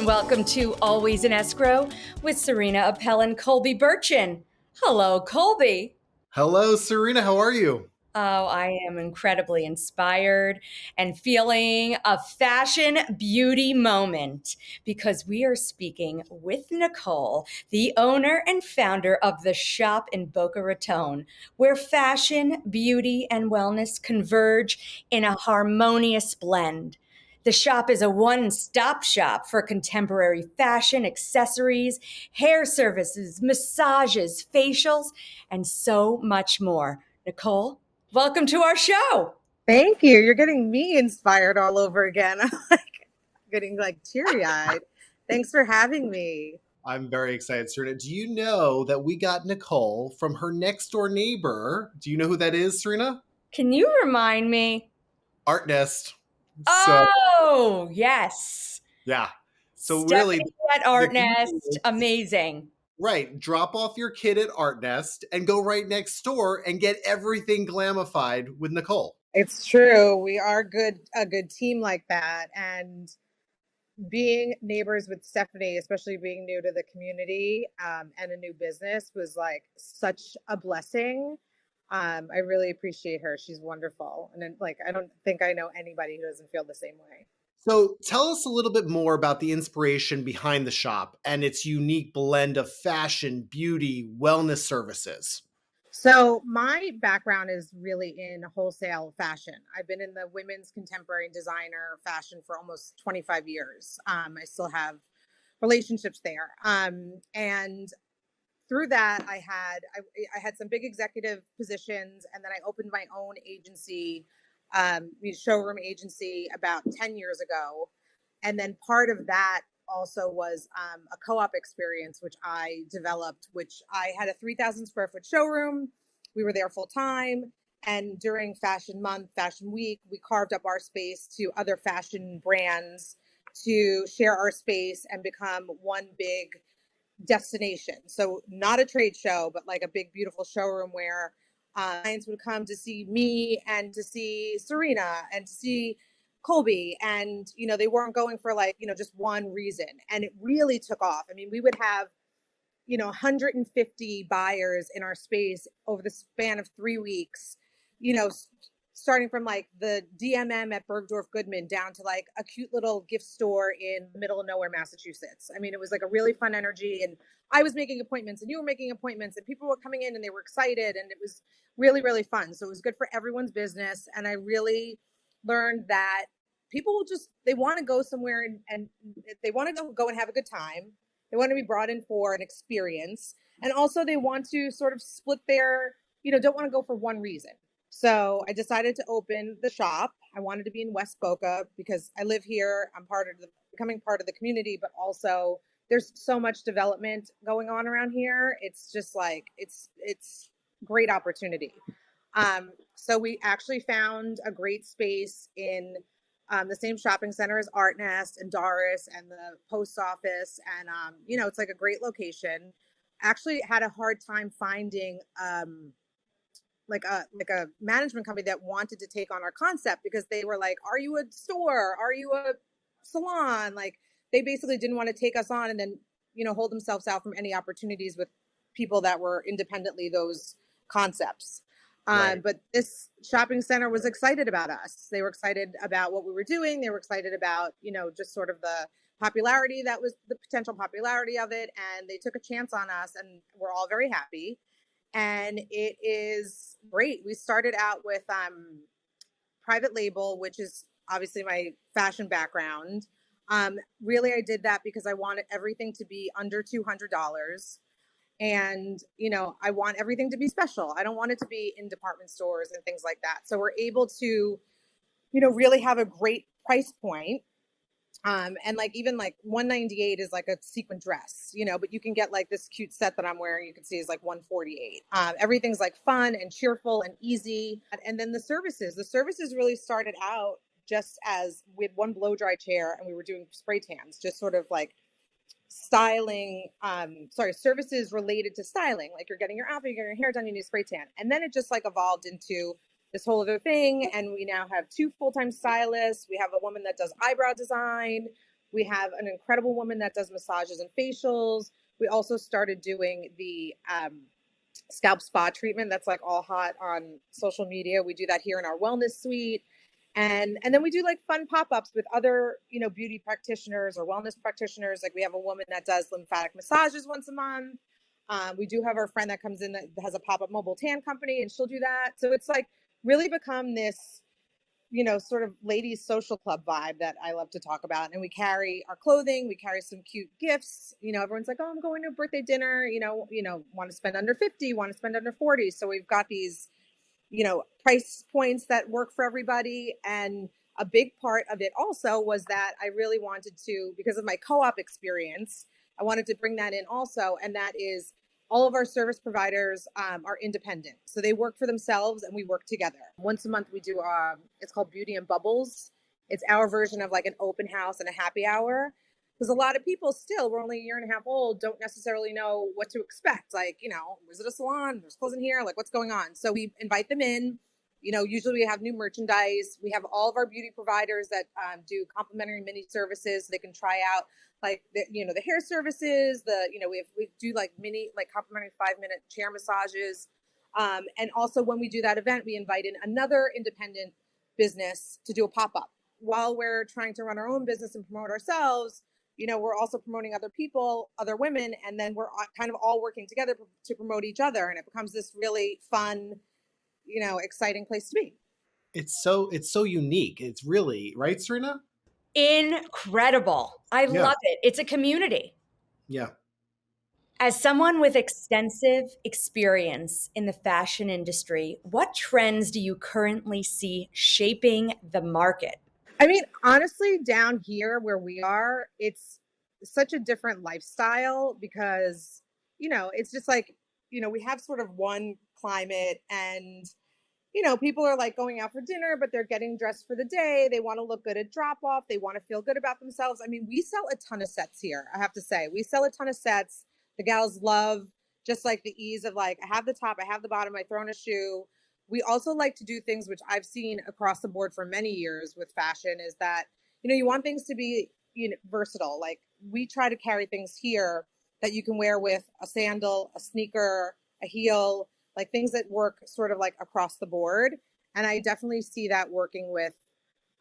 welcome to Always in Escrow with Serena Appel and Colby Burchin. Hello, Colby. Hello, Serena. How are you? Oh, I am incredibly inspired and feeling a fashion beauty moment because we are speaking with Nicole, the owner and founder of the Shoppe in Boca Raton, where fashion, beauty, and wellness converge in a harmonious blend. The Shoppe is a one-stop shop for contemporary fashion, accessories, hair services, massages, facials, and so much more. Nicole, welcome to our show. Thank you. You're getting me inspired all over again. I'm getting teary-eyed. Thanks for having me. I'm very excited, Serena. Do you know that we got Nicole from her next door neighbor? Do you know who that is, Serena? Can you remind me? Art Nest. Oh, yes. Yeah. So Stephanie really, at Art Nest, amazing. Right. Drop off your kid at Art Nest and go right next door and get everything glamified with Nicole. It's true. We are a good team like that. And being neighbors with Stephanie, especially being new to the community and a new business, was like such a blessing. I really appreciate her. She's wonderful. And then, I don't think I know anybody who doesn't feel the same way. So tell us a little bit more about the inspiration behind the shop and its unique blend of fashion, beauty, wellness services. So my background is really in wholesale fashion. I've been in the women's contemporary designer fashion for almost 25 years. I still have relationships there. And through that, I had some big executive positions, and then I opened my own agency, showroom agency, about 10 years ago. And then part of that also was a co-op experience, which I developed, which I had a 3,000 square foot showroom. We were there full time. And during Fashion Month, Fashion Week, we carved up our space to other fashion brands to share our space and become one big destination. So not a trade show, but like a big, beautiful showroom where clients would come to see me and to see Serena and to see Colby. And, they weren't going for just one reason. And it really took off. I mean, we would have, 150 buyers in our space over the span of 3 weeks, starting from the DMM at Bergdorf Goodman down to a cute little gift store in the middle of nowhere, Massachusetts. I mean, it was a really fun energy, and I was making appointments and you were making appointments and people were coming in and they were excited, and it was really, really fun. So it was good for everyone's business. And I really learned that people they want to go somewhere and they want to go and have a good time. They want to be brought in for an experience. And also they want to sort of split their, don't want to go for one reason. So I decided to open the shop. I wanted to be in West Boca because I live here. I'm becoming part of the community, but also there's so much development going on around here. It's just it's great opportunity. So we actually found a great space in the same shopping center as Art Nest and Doris and the post office. And, it's a great location. Actually had a hard time finding a management company that wanted to take on our concept, because they were like, are you a store? Are you a salon? They basically didn't want to take us on and then, hold themselves out from any opportunities with people that were independently those concepts. Right. But this shopping center was excited about us. They were excited about what we were doing. They were excited about, just sort of the popularity, that was the potential popularity of it. And they took a chance on us, and we're all very happy. And it is great. We started out with private label, which is obviously my fashion background. Really, I did that because I wanted everything to be under $200. And, I want everything to be special. I don't want it to be in department stores and things like that. So we're able to, really have a great price point. And even $198 is a sequin dress, but you can get this cute set that I'm wearing, you can see is $148. Everything's fun and cheerful and easy. And then the services really started out just as with one blow dry chair, and we were doing spray tans, just sort of styling, services related to styling. You're getting your outfit, you're getting your hair done, you need a spray tan. And then it just evolved into this whole other thing. And we now have 2 full-time stylists. We have a woman that does eyebrow design. We have an incredible woman that does massages and facials. We also started doing the scalp spa treatment that's like all hot on social media. We do that here in our wellness suite. And then we do like fun pop-ups with other, beauty practitioners or wellness practitioners. Like we have a woman that does lymphatic massages once a month. We do have our friend that comes in that has a pop-up mobile tan company, and she'll do that. So it's like really become this, sort of ladies social club vibe that I love to talk about. And we carry our clothing, we carry some cute gifts. Everyone's like, oh, I'm going to a birthday dinner, want to spend under 50, want to spend under 40. So we've got these, price points that work for everybody. And a big part of it also was that I really wanted to, because of my co-op experience, I wanted to bring that in also. And that is all of our service providers are independent. So they work for themselves and we work together. Once a month we do, it's called Beauty and Bubbles. It's our version of like an open house and a happy hour. Because a lot of people still, we're only a year and a half old, don't necessarily know what to expect. Like, is it a salon? There's clothes in here. Like, what's going on? So we invite them in. Usually we have new merchandise. We have all of our beauty providers that do complimentary mini services. So they can try out like the hair services. We do like mini, like complimentary 5-minute chair massages. And also when we do that event, we invite in another independent business to do a pop-up. While we're trying to run our own business and promote ourselves, we're also promoting other people, other women, and then we're kind of all working together to promote each other. And it becomes this really fun, exciting place to be. It's so unique. It's really, right, Serena? Incredible. I Yeah. love it. It's a community. Yeah. As someone with extensive experience in the fashion industry, what trends do you currently see shaping the market? I mean, honestly, down here where we are, it's such a different lifestyle because, it's just like, we have sort of one climate and, people are like going out for dinner, but they're getting dressed for the day. They want to look good at drop off. They want to feel good about themselves. I mean, we sell a ton of sets here. I have to say, we sell a ton of sets. The gals love just like the ease of like, I have the top, I have the bottom, I throw in a shoe. We also like to do things which I've seen across the board for many years with fashion is that, you want things to be versatile. Like we try to carry things here that you can wear with a sandal, a sneaker, a heel, like things that work sort of like across the board. And I definitely see that working with,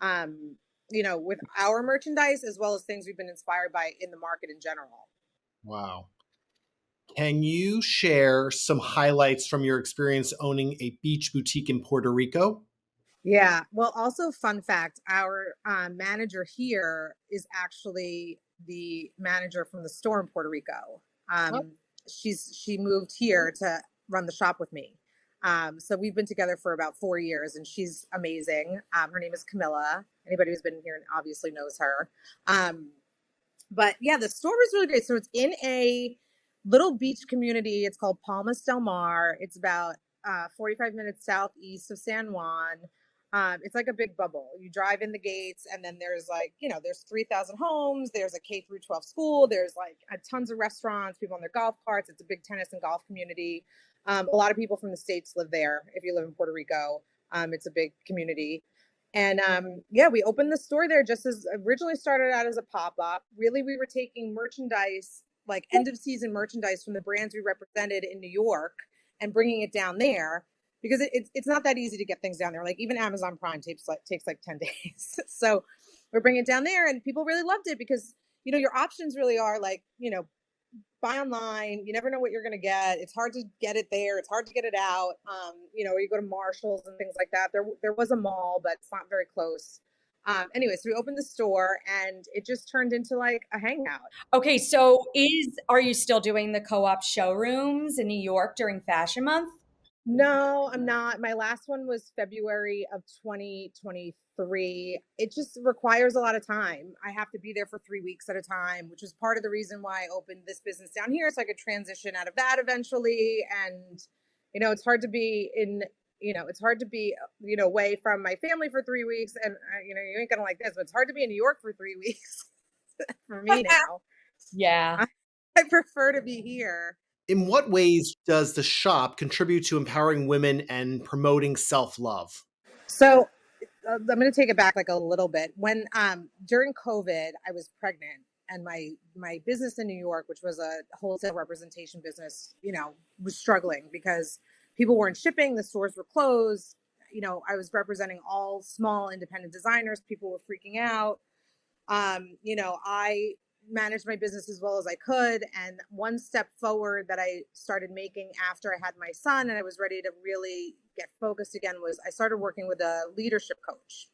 with our merchandise as well as things we've been inspired by in the market in general. Wow. Can you share some highlights from your experience owning a beach boutique in Puerto Rico? Yeah. Well, also fun fact, our manager here is actually the manager from the store in Puerto Rico. Oh. She moved here to run the shop with me. So we've been together for about 4 years and she's amazing. Her name is Camilla. Anybody who's been here obviously knows her. But yeah, the store is really great. So it's in a little beach community. It's called Palmas del Mar. It's about 45 minutes southeast of San Juan. It's like a big bubble. You drive in the gates and then there's like, there's 3,000 homes. There's a K through 12 school. There's like tons of restaurants, people on their golf carts. It's a big tennis and golf community. A lot of people from the States live there. If you live in Puerto Rico, it's a big community. And yeah, we opened the store there just as originally started out as a pop-up. Really, we were taking merchandise, like end of season merchandise from the brands we represented in New York and bringing it down there because it's not that easy to get things down there. Like even Amazon Prime takes like 10 days. So we're bringing it down there and people really loved it because, your options really are like, buy online. You never know what you're going to get. It's hard to get it there. It's hard to get it out. Or you go to Marshall's and things like that. There was a mall, but it's not very close. Anyway, so we opened the store and it just turned into like a hangout. Okay, so are you still doing the co-op showrooms in New York during Fashion Month? No, I'm not. My last one was February of 2023. It just requires a lot of time. I have to be there for 3 weeks at a time, which was part of the reason why I opened this business down here so I could transition out of that eventually. And, it's hard to be away from my family for 3 weeks. And, you ain't going to like this, but it's hard to be in New York for 3 weeks for me now. Yeah. I prefer to be here. In what ways does the shop contribute to empowering women and promoting self-love? So I'm going to take it back like a little bit. When during COVID, I was pregnant, and my business in New York, which was a wholesale representation business, was struggling because people weren't shipping, the stores were closed. I was representing all small independent designers. People were freaking out. I managed my business as well as I could. And one step forward that I started making after I had my son and I was ready to really get focused again was I started working with a leadership coach,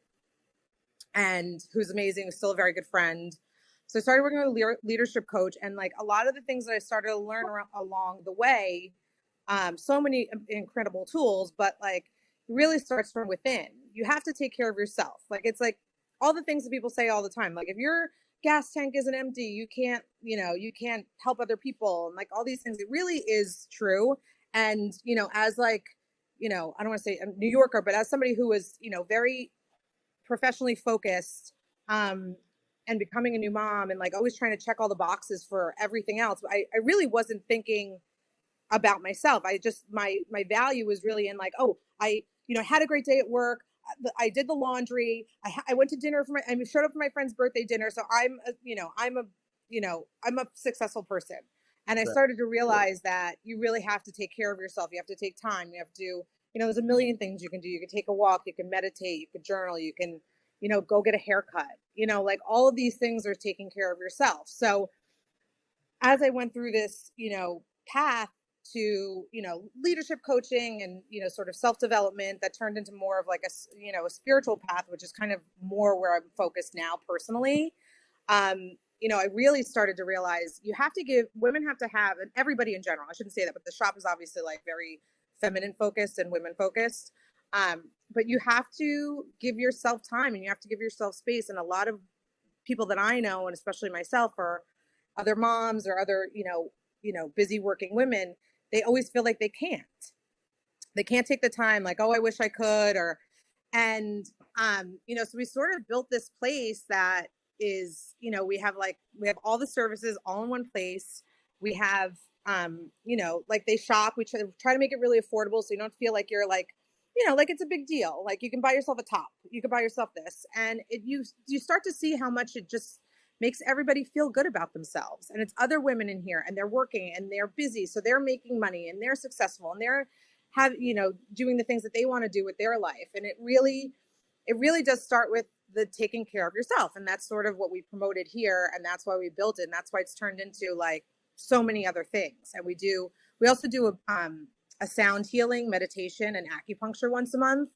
and who's amazing, who's still a very good friend. So I started working with a leadership coach, and like a lot of the things that I started to learn along the way, so many incredible tools, but like it really starts from within. You have to take care of yourself. Like it's like all the things that people say all the time. Like if your gas tank isn't empty, you can't help other people, and like all these things. It really is true. And as like, I don't want to say a New Yorker, but as somebody who was, very professionally focused, and becoming a new mom and like always trying to check all the boxes for everything else, I really wasn't thinking about myself. I just my value was really in like, oh, I had a great day at work. I did the laundry. I went to dinner I showed up for my friend's birthday dinner. So I'm a successful person. And I started to realize that you really have to take care of yourself. You have to take time. You have to, there's a million things you can do. You can take a walk, you can meditate, you can journal, you can, go get a haircut, like all of these things are taking care of yourself. So as I went through this, path to, leadership coaching and, sort of self-development that turned into more of like a spiritual path, which is kind of more where I'm focused now personally. I really started to realize women have to have, and everybody in general, I shouldn't say that, but the shop is obviously like very feminine focused and women focused. But you have to give yourself time and you have to give yourself space. And a lot of people that I know, and especially myself, or other moms or other, busy working women, they always feel like they can't take the time, like, oh, I wish I could, and so we sort of built this place that is, we have all the services all in one place. We have, like they shop, we try to make it really affordable. So you don't feel like you're like, like it's a big deal. Like you can buy yourself a top, you can buy yourself this. And you start to see how much it just makes everybody feel good about themselves. And it's other women in here and they're working and they're busy. So they're making money and they're successful and they're doing the things that they want to do with their life. And it really does start with the taking care of yourself. And that's sort of what we promoted here. And that's why we built it. And that's why it's turned into like so many other things. And we also do a sound healing meditation and acupuncture once a month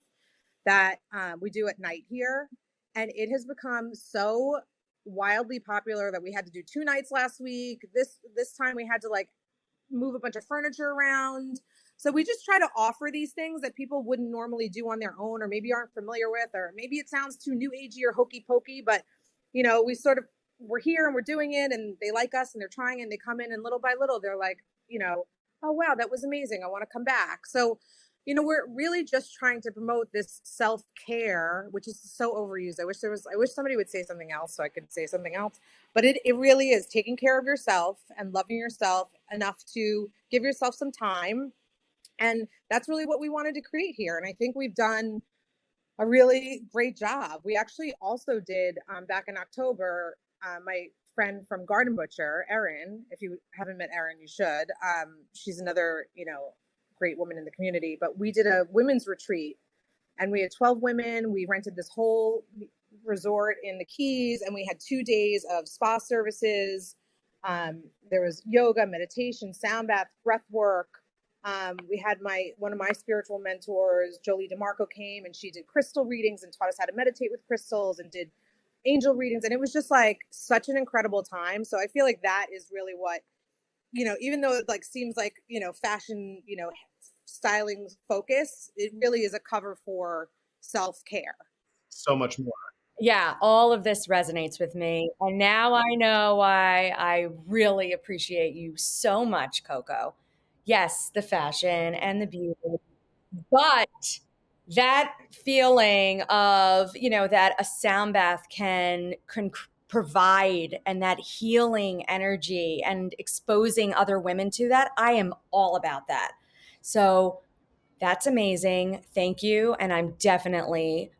that we do at night here. And it has become so wildly popular that we had to do 2 nights last week. This time we had to like move a bunch of furniture around. So we just try to offer these things that people wouldn't normally do on their own, or maybe aren't familiar with, or maybe it sounds too new agey or hokey pokey, but we're here and we're doing it and they like us and they're trying and they come in and little by little, they're like, oh, wow, that was amazing. I want to come back. So, we're really just trying to promote this self-care, which is so overused. I wish somebody would say something else so I could say something else, but it really is taking care of yourself and loving yourself enough to give yourself some time. And that's really what we wanted to create here. And I think we've done a really great job. We actually also did back in October, my friend from Garden Butcher, Erin, if you haven't met Erin, you should. She's another, great woman in the community, but we did a women's retreat and we had 12 women. We rented this whole resort in the Keys and we had 2 days of spa services. There was yoga, meditation, sound bath, breath work. We had one of my spiritual mentors, Jolie DeMarco, came and she did crystal readings and taught us how to meditate with crystals and did angel readings. And it was just like such an incredible time. So I feel like that is really what, even though it like seems like, fashion, styling focus, it really is a cover for self-care. So much more. Yeah, all of this resonates with me. And now I know why I really appreciate you so much, Coco. Yes, the fashion and the beauty, but that feeling of, that a sound bath can provide, and that healing energy and exposing other women to that, I am all about that. So That's amazing. Thank you. And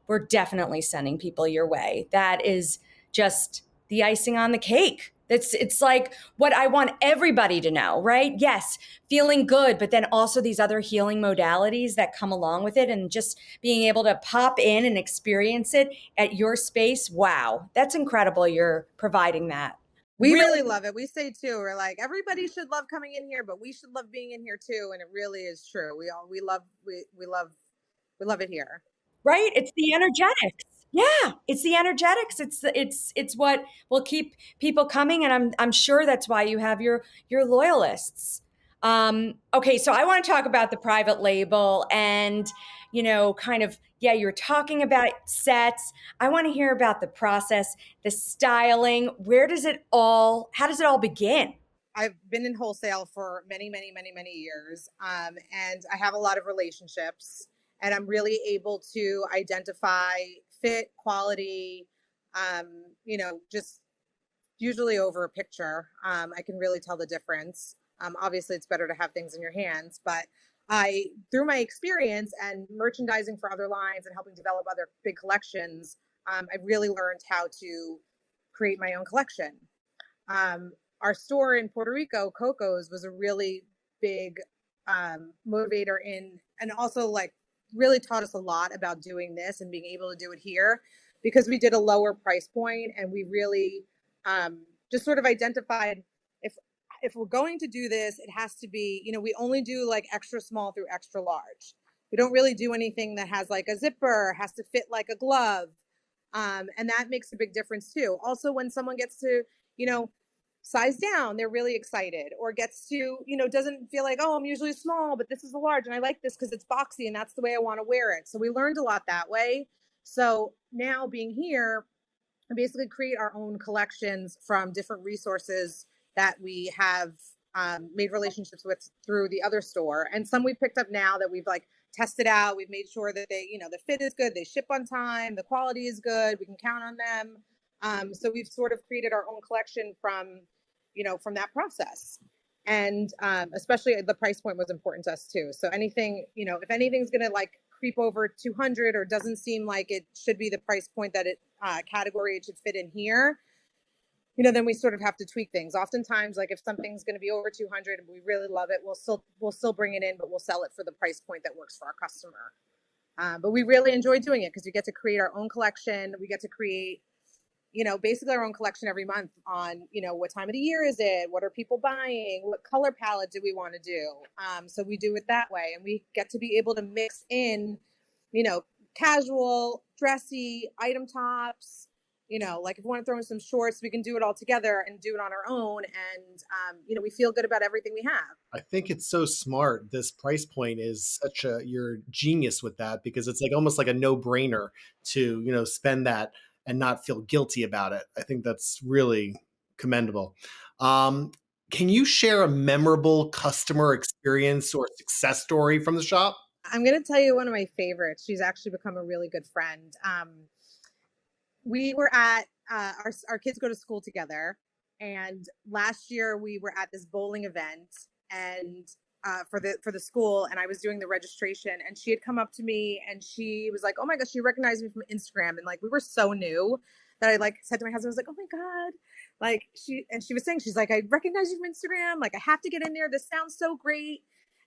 we're definitely sending people your way. That is just the icing on the cake. It's like what I want everybody to know, right? Yes, feeling good, but then also these other healing modalities that come along with it, and just being able to pop in and experience it at your space. Wow, that's incredible. You're providing that. We Really. really love it. We say too, we're like, everybody should love coming in here, but we should love being in here too. And it really is true. We love it here. Right? It's the energetics. Yeah, it's the energetics. It's what will keep people coming, and I'm sure that's why you have your loyalists. Okay, so I want to talk about the private label, and kind of, yeah, you're talking about sets. I want to hear about the process, the styling. How does it all begin? I've been in wholesale for many, many, many, many years. And I have a lot of relationships, and I'm really able to identify fit, quality, just usually over a picture. I can really tell the difference. Obviously, it's better to have things in your hands, but through my experience and merchandising for other lines and helping develop other big collections, I really learned how to create my own collection. Our store in Puerto Rico, Coco's, was a really big motivator and also like really taught us a lot about doing this and being able to do it here, because we did a lower price point, and we really just sort of identified if we're going to do this, it has to be, we only do like extra small through extra large. We don't really do anything that has like a zipper, has to fit like a glove. And that makes a big difference too. Also, when someone gets to, you know, size down, they're really excited, or gets to, doesn't feel like, oh, I'm usually small, but this is a large and I like this because it's boxy and that's the way I want to wear it. So we learned a lot that way. So now being here, I basically create our own collections from different resources that we have made relationships with through the other store. And some we've picked up now that we've like tested out. We've made sure that they, the fit is good, they ship on time, the quality is good, we can count on them. So we've sort of created our own collection from that process. And especially the price point was important to us too. So anything, if anything's going to like creep over 200 or doesn't seem like it should be the price point that it category it should fit in here, then we sort of have to tweak things. Oftentimes, like if something's going to be over 200 and we really love it, we'll still bring it in, but we'll sell it for the price point that works for our customer. But we really enjoy doing it because we get to create our own collection. We get to create, basically our own collection every month on, what time of the year is it? What are people buying? What color palette do we want to do? So we do it that way, and we get to be able to mix in, casual, dressy item tops. Like if we want to throw in some shorts, we can do it all together and do it on our own. And, we feel good about everything we have. I think it's so smart. This price point is you're genius with that, because it's like almost like a no brainer to, spend that and not feel guilty about it. I think that's really commendable. Um, can you share a memorable customer experience or success story from the shop? I'm going to tell you one of my favorites. She's actually become a really good friend. We were at our kids go to school together, and last year we were at this bowling event and for the school, and I was doing the registration, and she had come up to me and she was like, oh my gosh, she recognized me from Instagram. And like we were so new that I like said to my husband, I was like, oh my god, like she was saying, she's like, I recognize you from Instagram, like I have to get in there, this sounds so great.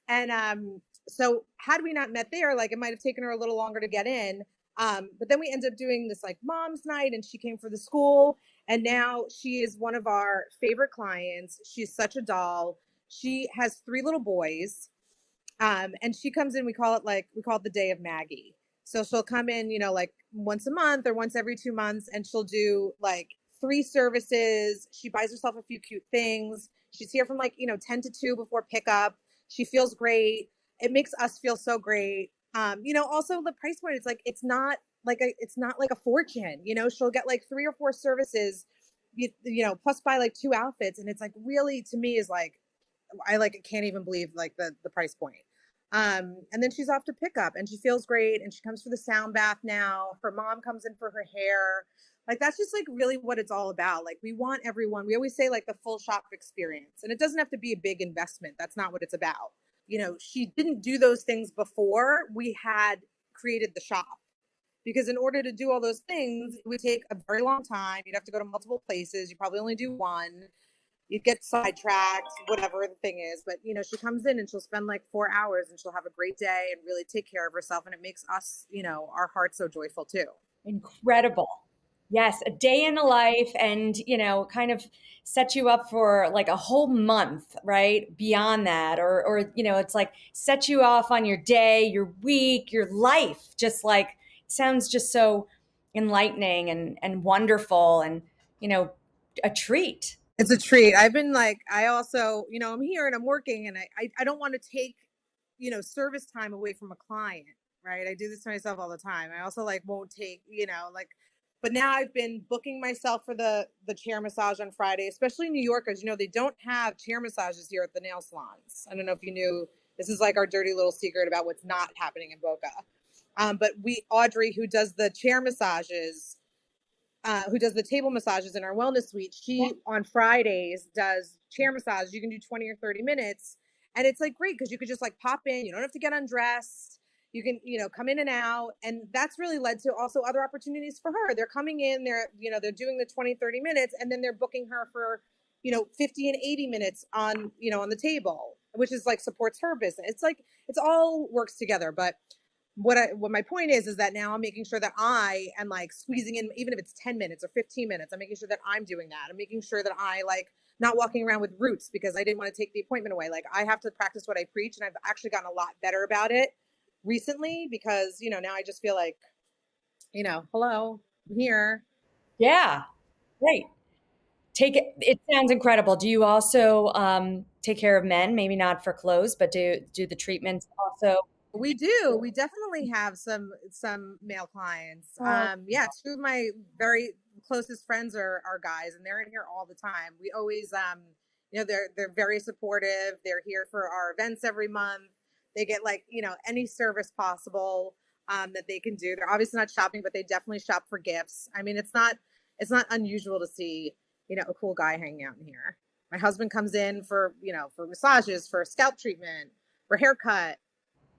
And so had we not met there, like it might have taken her a little longer to get in. But then we ended up doing this like mom's night, and she came for the school, and now she is one of our favorite clients. She's such a doll. She has 3 little boys. And she comes in, we call it the day of Maggie. So she'll come in, like once a month or once every 2 months, and she'll do like 3 services. She buys herself a few cute things. She's here from like, 10 to 2 before pickup. She feels great. It makes us feel so great. Also the price point, it's not like a fortune. She'll get like 3 or 4 services, plus buy like 2 outfits, and it's like really, to me, is like I like can't even believe like the price point. And then she's off to pick up, and she feels great, and she comes for the sound bath now. Her mom comes in for her hair. Like that's just like really what it's all about. Like we want everyone. We always say like the full shop experience, and it doesn't have to be a big investment. That's not what it's about. she didn't do those things before we had created the shop. Because in order to do all those things, it would take a very long time. You'd have to go to multiple places. You probably only do one. You'd get sidetracked, whatever the thing is. But, she comes in and she'll spend like 4 hours and she'll have a great day and really take care of herself. And it makes us, our hearts so joyful too. Incredible. Yes, a day in the life and, kind of set you up for like a whole month, right? Beyond that, or it's like set you off on your day, your week, your life. Just like sounds just so enlightening and wonderful and, a treat. It's a treat. I've been like, I also, I'm here and I'm working and I don't want to take, service time away from a client, right? I do this to myself all the time. I also like won't take, but now I've been booking myself for the chair massage on Friday, especially New Yorkers. They don't have chair massages here at the nail salons. I don't know if you knew, this is like our dirty little secret about what's not happening in Boca. But Audrey, who does the chair massages, who does the table massages in our wellness suite, she on Fridays does chair massages. You can do 20 or 30 minutes. And it's like great because you could just like pop in. You don't have to get undressed. You can, come in and out. And that's really led to also other opportunities for her. They're coming in, they're doing the 20, 30 minutes, and then they're booking her for, 50 and 80 minutes on, on the table, which is like supports her business. It's like, it's all works together. But what my point is that now I'm making sure that I am like squeezing in, even if it's 10 minutes or 15 minutes, I'm making sure that I'm doing that. I'm making sure that I like not walking around with roots because I didn't want to take the appointment away. Like I have to practice what I preach. And I've actually gotten a lot better about it recently because, now I just feel like, hello, I'm here. Yeah, great. It sounds incredible. Do you also take care of men? Maybe not for clothes, but do the treatments also? We do. We definitely have some male clients. Yeah, two of my very closest friends are guys, and they're in here all the time. We always, they're very supportive. They're here for our events every month. They get like any service possible that they can do. They're obviously not shopping, but they definitely shop for gifts. I mean, it's not unusual to see a cool guy hanging out in here. My husband comes in for for massages, for scalp treatment, for haircut.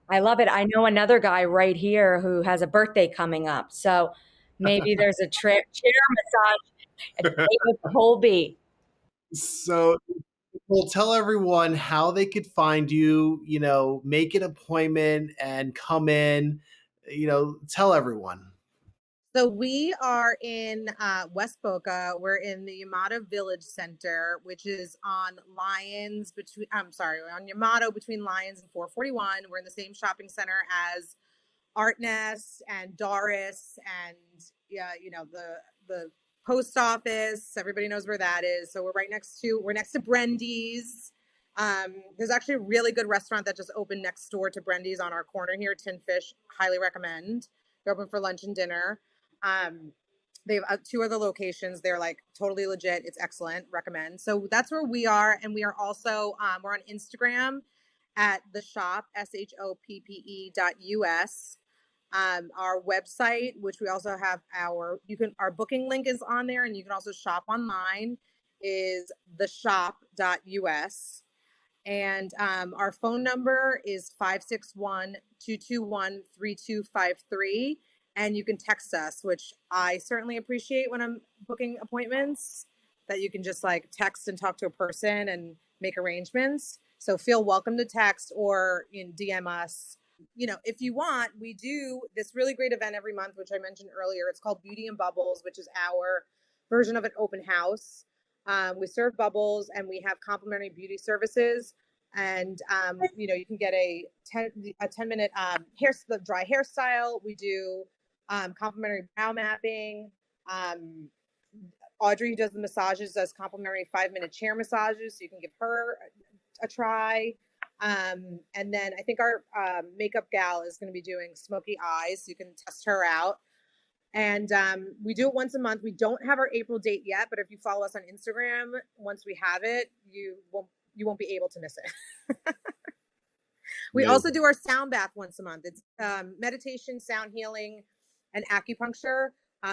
I love it. I know another guy right here who has a birthday coming up. So maybe there's a chair massage at David Colby. So we'll tell everyone how they could find you, make an appointment and come in, tell everyone. So we are in West Boca. We're in the Yamato Village Center, which is on on Yamato between Lyons and 441. We're in the same shopping center as Art Nest and Doris and the post office. Everybody knows where that is. So we're next to Brendy's. There's actually a really good restaurant that just opened next door to Brendy's on our corner here, Tin Fish. Highly recommend. They're open for lunch and dinner. They have 2 other locations. They're like totally legit. It's excellent. Recommend. So that's where we are. And we are also, we're on Instagram at the shop, shoppe.us. Our website, which we also have our booking link is on there, and you can also shop online, is theshop.us. And our phone number is 561-221-3253. And you can text us, which I certainly appreciate when I'm booking appointments, that you can just like text and talk to a person and make arrangements. So feel welcome to text or DM us. If you want, we do this really great event every month, which I mentioned earlier. It's called Beauty and Bubbles, which is our version of an open house. We serve bubbles and we have complimentary beauty services. And, you can get a 10-minute dry hairstyle. We do complimentary brow mapping. Audrey, who does the massages, does complimentary 5-minute chair massages. So you can give her a try. And then I think our makeup gal is going to be doing smoky eyes. So you can test her out. And we do it once a month. We don't have our April date yet, but if you follow us on Instagram, once we have it, you won't be able to miss it. We also do our sound bath once a month. It's meditation, sound healing, and acupuncture.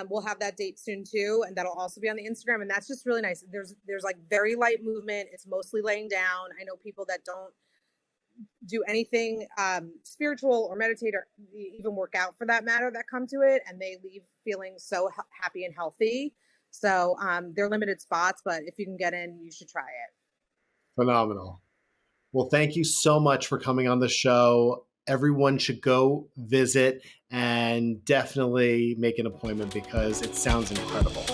We'll have that date soon too, and that'll also be on the Instagram. And that's just really nice. There's like very light movement. It's mostly laying down. I know people that do anything spiritual or meditate or even work out for that matter that come to it, and they leave feeling so happy and healthy. So they're limited spots, but if you can get in, you should try it. Phenomenal. Well, thank you so much for coming on the show. Everyone should go visit and definitely make an appointment because it sounds incredible.